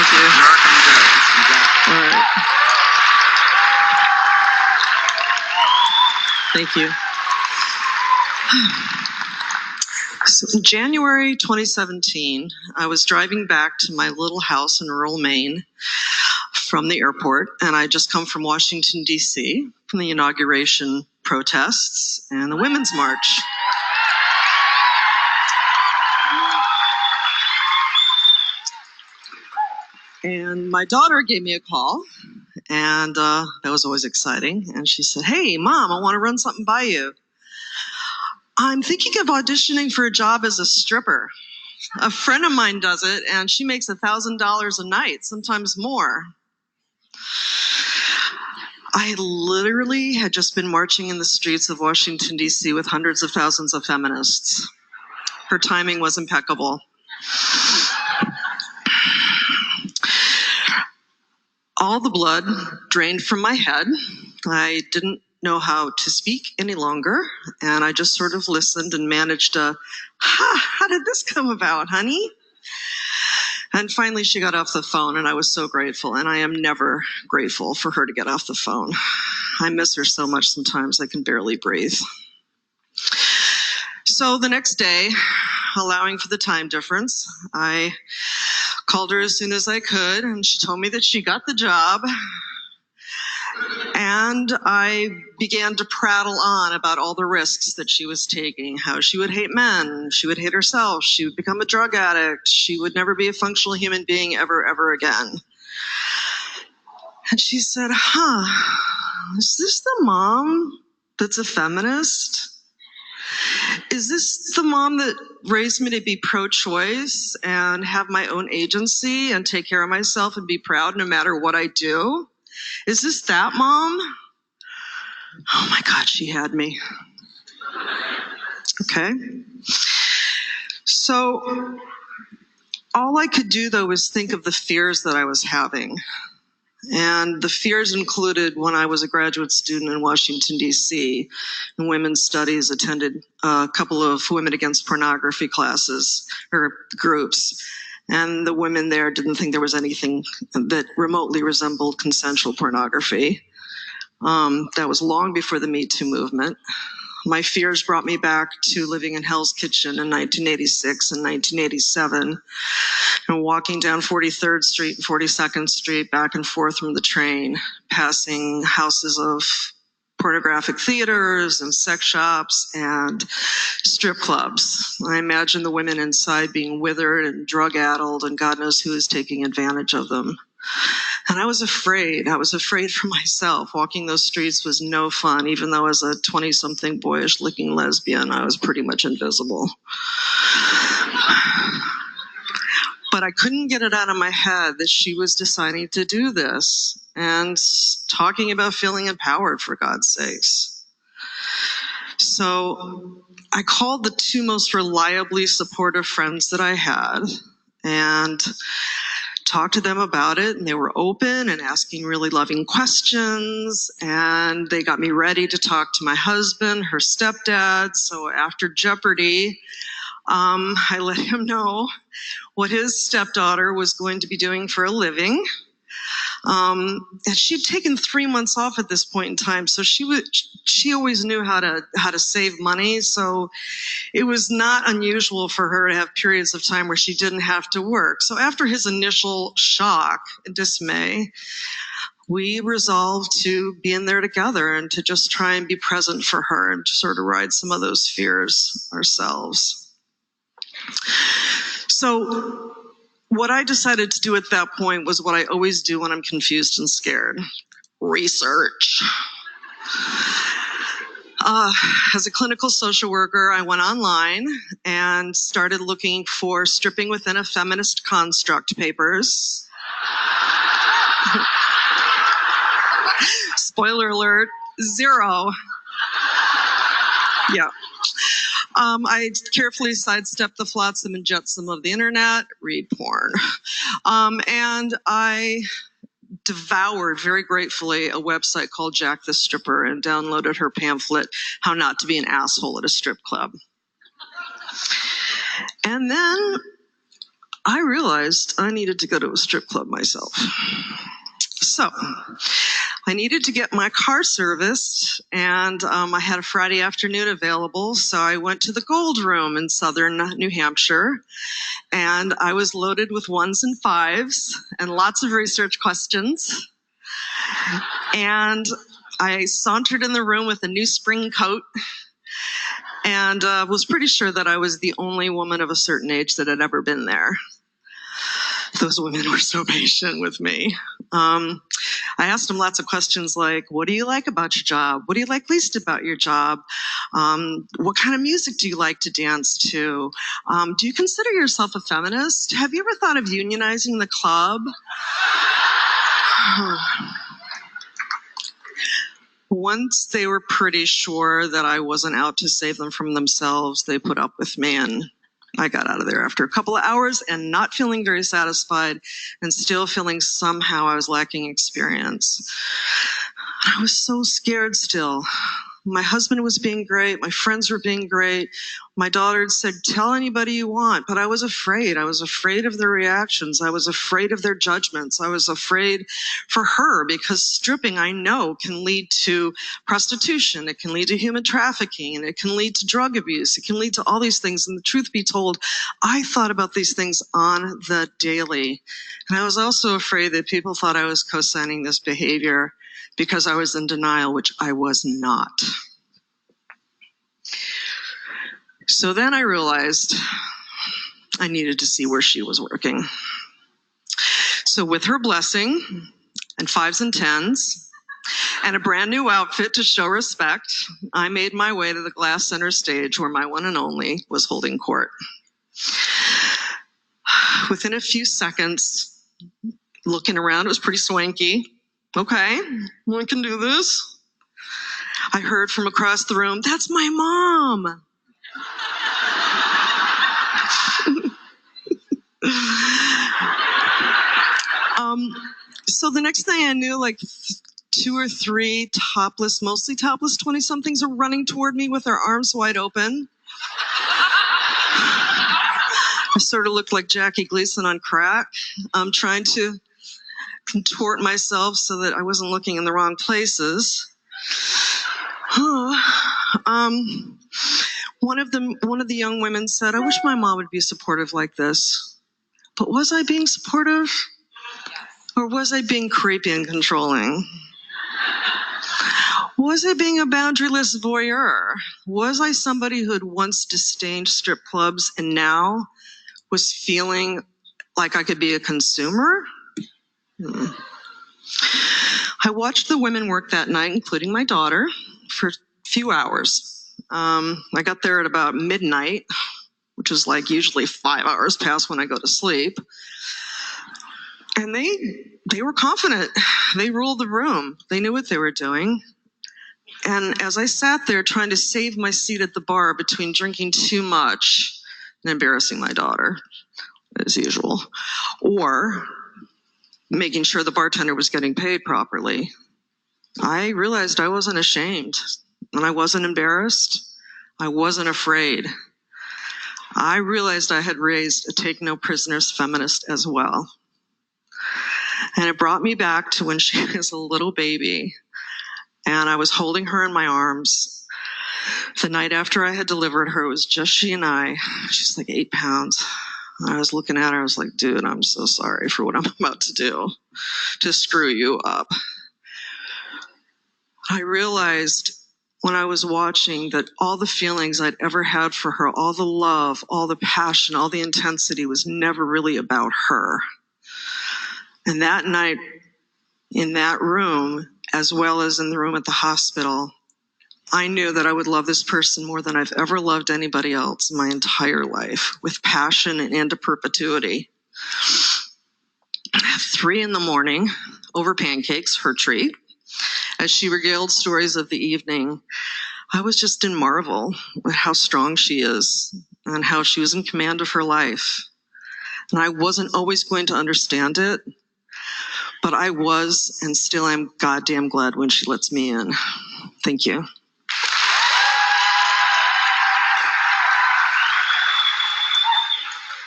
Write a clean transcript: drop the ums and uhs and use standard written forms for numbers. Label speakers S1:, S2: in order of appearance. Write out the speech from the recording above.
S1: Thank you. All right. Thank you. So in January 2017, I was driving back to my little house in rural Maine from the airport, and I just come from Washington, D.C., from the inauguration protests and the Women's March. And my daughter gave me a call, and that was always exciting. And she said, "Hey, Mom, I want to run something by you. I'm thinking of auditioning for a job as a stripper. A friend of mine does it, and she makes $1,000 a night, sometimes more." I literally had just been marching in the streets of Washington, D.C. with hundreds of thousands of feminists. Her timing was impeccable. All the blood drained from my head. I didn't know how to speak any longer, and I just sort of listened and managed to, how did this come about, honey? And finally she got off the phone, and I was so grateful, and I am never grateful for her to get off the phone. I miss her so much sometimes I can barely breathe. So the next day, allowing for the time difference, I called her as soon as I could, and she told me that she got the job. And I began to prattle on about all the risks that she was taking, how she would hate men, she would hate herself, she would become a drug addict, she would never be a functional human being ever again. And she said, is this the mom that's a feminist? Is this the mom that raised me to be pro-choice and have my own agency and take care of myself and be proud no matter what I do? Is this that mom? Oh my God, she had me. Okay. So all I could do, though, was think of the fears that I was having. And the fears included when I was a graduate student in Washington, D.C., in women's studies, attended a couple of women against pornography classes or groups. And the women there didn't think there was anything that remotely resembled consensual pornography. That was long before the Me Too movement. My fears brought me back to living in Hell's Kitchen in 1986 and 1987, and walking down 43rd Street and 42nd Street back and forth from the train, passing houses of pornographic theaters and sex shops and strip clubs. I imagine the women inside being withered and drug-addled, and God knows who is taking advantage of them. And I was afraid. I was afraid for myself. Walking those streets was no fun, even though as a 20-something boyish-looking lesbian, I was pretty much invisible. But I couldn't get it out of my head that she was deciding to do this and talking about feeling empowered, for God's sakes. So I called the two most reliably supportive friends that I had and talked to them about it, and they were open and asking really loving questions, and they got me ready to talk to my husband, her stepdad. So after Jeopardy, I let him know what his stepdaughter was going to be doing for a living. And she'd taken 3 months off at this point in time, so she always knew how to save money. So it was not unusual for her to have periods of time where she didn't have to work. So after his initial shock and dismay, we resolved to be in there together and to just try and be present for her and to sort of ride some of those fears ourselves. So what I decided to do at that point was what I always do when I'm confused and scared: research. As a clinical social worker, I went online and started looking for stripping within a feminist construct papers. Spoiler alert, 0. Yeah. I carefully sidestepped the flotsam and jetsam of the internet, read porn. And I devoured, very gratefully, a website called Jack the Stripper and downloaded her pamphlet, How Not to Be an Asshole at a Strip Club. And then I realized I needed to go to a strip club myself. So I needed to get my car serviced, and I had a Friday afternoon available, so I went to the Gold Room in southern New Hampshire, and I was loaded with 1s and 5s and lots of research questions. And I sauntered in the room with a new spring coat and was pretty sure that I was the only woman of a certain age that had ever been there. Those women were so patient with me. I asked them lots of questions like, what do you like about your job? What do you like least about your job? What kind of music do you like to dance to? Do you consider yourself a feminist? Have you ever thought of unionizing the club? Once they were pretty sure that I wasn't out to save them from themselves, they put up with me, and I got out of there after a couple of hours and not feeling very satisfied and still feeling somehow I was lacking experience. I was so scared still. My husband was being great. My friends were being great. My daughter had said, tell anybody you want, but I was afraid. I was afraid of their reactions. I was afraid of their judgments. I was afraid for her because stripping, I know, can lead to prostitution. It can lead to human trafficking, and it can lead to drug abuse. It can lead to all these things. And the truth be told, I thought about these things on the daily. And I was also afraid that people thought I was co-signing this behavior because I was in denial, which I was not. So then I realized I needed to see where she was working. So with her blessing and 5s and 10s and a brand new outfit to show respect, I made my way to the glass center stage where my one and only was holding court. Within a few seconds, looking around, it was pretty swanky. Okay, we can do this. I heard from across the room, that's my mom. So the next thing I knew, like 2 or 3 topless, mostly topless 20-somethings are running toward me with their arms wide open. I sort of looked like Jackie Gleason on crack. I'm trying to contort myself so that I wasn't looking in the wrong places. One of the young women said, I wish my mom would be supportive like this. But was I being supportive? Or was I being creepy and controlling? Was I being a boundaryless voyeur? Was I somebody who had once disdained strip clubs and now was feeling like I could be a consumer? I watched the women work that night, including my daughter, for a few hours. I got there at about midnight, which is like usually 5 hours past when I go to sleep. And they were confident. They ruled the room. They knew what they were doing. And as I sat there trying to save my seat at the bar between drinking too much and embarrassing my daughter, as usual, or making sure the bartender was getting paid properly, I realized I wasn't ashamed, and I wasn't embarrassed. I wasn't afraid. I realized I had raised a take no prisoners feminist as well. And it brought me back to when she was a little baby, and I was holding her in my arms. The night after I had delivered her, it was just she and I. She's like 8 pounds. I was looking at her, I was like, dude, I'm so sorry for what I'm about to do, to screw you up. I realized when I was watching that all the feelings I'd ever had for her, all the love, all the passion, all the intensity was never really about her. And that night in that room, as well as in the room at the hospital, I knew that I would love this person more than I've ever loved anybody else in my entire life, with passion and into perpetuity. 3 a.m, over pancakes, her treat, as she regaled stories of the evening, I was just in marvel at how strong she is and how she was in command of her life. And I wasn't always going to understand it, but I was and still am goddamn glad when she lets me in. Thank you.